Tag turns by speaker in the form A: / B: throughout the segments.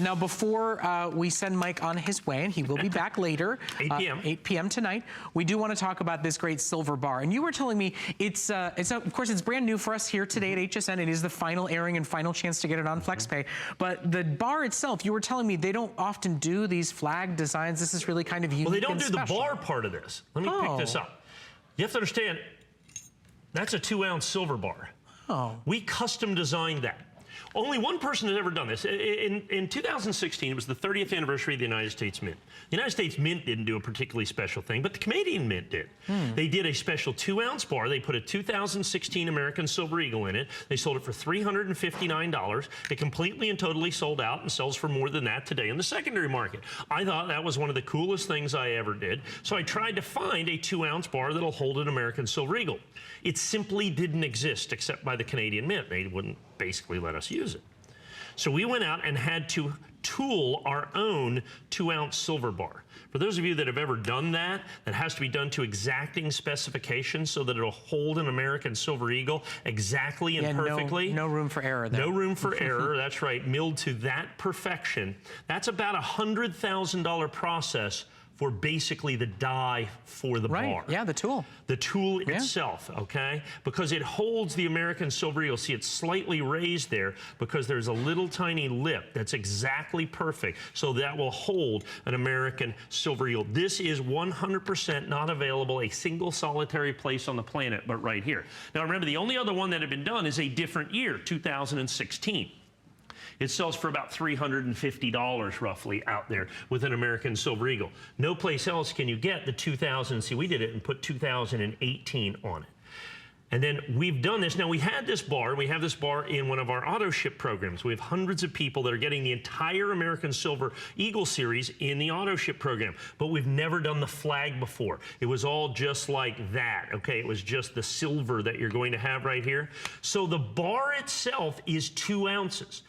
A: Now, before we send Mike on his way, and he will be back later,
B: 8 p.m.
A: 8 p.m. tonight, we do want to talk about this great silver bar. And you were telling me it's of course, it's brand new for us here today at HSN. It is the final airing and final chance to get it on FlexPay. But the bar itself, you were telling me they don't often do these flag designs. This is really kind of unique.
B: Well, they don't do
A: special.
B: the bar part of this. Let me pick this up. You have to understand, that's a 2-ounce silver bar.
A: Oh.
B: We custom designed that. Only one person has ever done this. In 2016, it was the 30th anniversary of the United States Mint. The United States Mint didn't do a particularly special thing, but the Canadian Mint did. They did a special 2-ounce bar. They put a 2016 American Silver Eagle in it. They sold it for $359. It completely and totally sold out and sells for more than that today in the secondary market. I thought that was one of the coolest things I ever did. So I tried to find a 2-ounce bar that'll hold an American Silver Eagle. It simply didn't exist except by the Canadian Mint. They wouldn't basically let us use it. So we went out and had to tool our own 2-ounce silver bar. For those of you that have ever done that, that has to be done to exacting specifications so that it'll hold an American Silver Eagle exactly and perfectly.
A: No room for error there.
B: No room for error, that's right. Milled to that perfection. That's about a $100,000 process for basically the die for the bar.
A: Yeah, the tool.
B: The tool itself, okay? Because it holds the American Silver Eagle. See, it's slightly raised there because there's a little tiny lip that's exactly perfect. So that will hold an American Silver Eagle. This is 100% not available a single solitary place on the planet, but right here. Now remember, the only other one that had been done is a different year, 2016. It sells for about $350 roughly out there with an American Silver Eagle. No place else can you get the 2000. See, we did it and put 2018 on it. And then we've done this. Now, we had this bar. We have this bar in one of our auto ship programs. We have hundreds of people that are getting the entire American Silver Eagle series in the auto ship program. But we've never done the flag before. It was all just like that, okay? It was just the silver that you're going to have right here. So the bar itself is 2 ounces.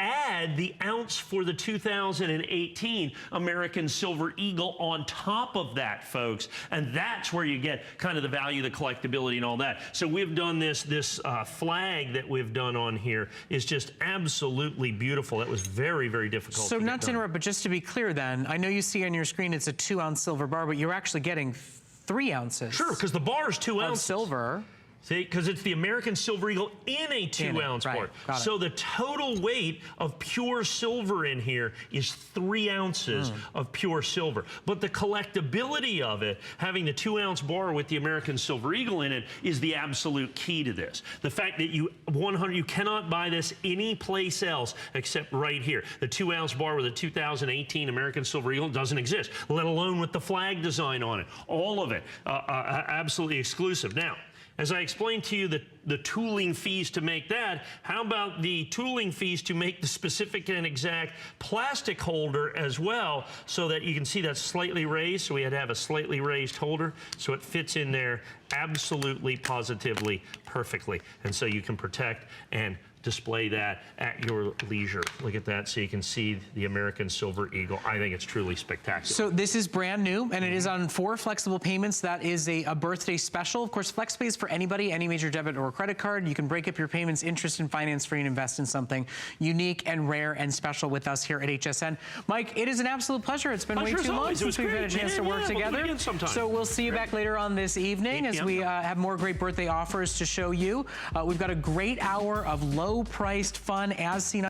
B: Add the ounce for the 2018 American Silver Eagle on top of that, folks, and that's where you get kind of the value, the collectability, and all that. So we've done this flag that we've done on here is just absolutely beautiful. That was very, very difficult. So not to
A: interrupt, but just to be clear then, I know you see on your screen it's a 2-ounce silver bar, but you're actually getting 3 ounces.
B: Sure, because the bar is 2 ounces.
A: Of silver.
B: See, because it's the American Silver Eagle in a 2-ounce bar. So the total weight of pure silver in here is 3 ounces of pure silver. But the collectability of it, having the 2-ounce bar with the American Silver Eagle in it, is the absolute key to this. The fact that you cannot buy this any place else except right here. The 2-ounce bar with a 2018 American Silver Eagle doesn't exist, let alone with the flag design on it. All of it, absolutely exclusive. Now, as I explained to you the tooling fees to make that, how about the tooling fees to make the specific and exact plastic holder as well, so that you can see that's slightly raised, so we had to have a slightly raised holder, so it fits in there absolutely, positively, perfectly. And so you can protect and display that at your leisure. Look at that, so you can see the American Silver Eagle. I think it's truly spectacular.
A: So this is brand new, and it is on 4 flexible payments. That is a birthday special. Of course, FlexPay is for anybody, any major debit or credit card. You can break up your payments, interest and finance free, and invest in something unique and rare and special with us here at HSN. Mike, it is an absolute pleasure. It's been way too long since we've had a chance to work together. So we'll see you back later on this evening as we have more great birthday offers to show you. We've got a great hour of low-priced fun as seen on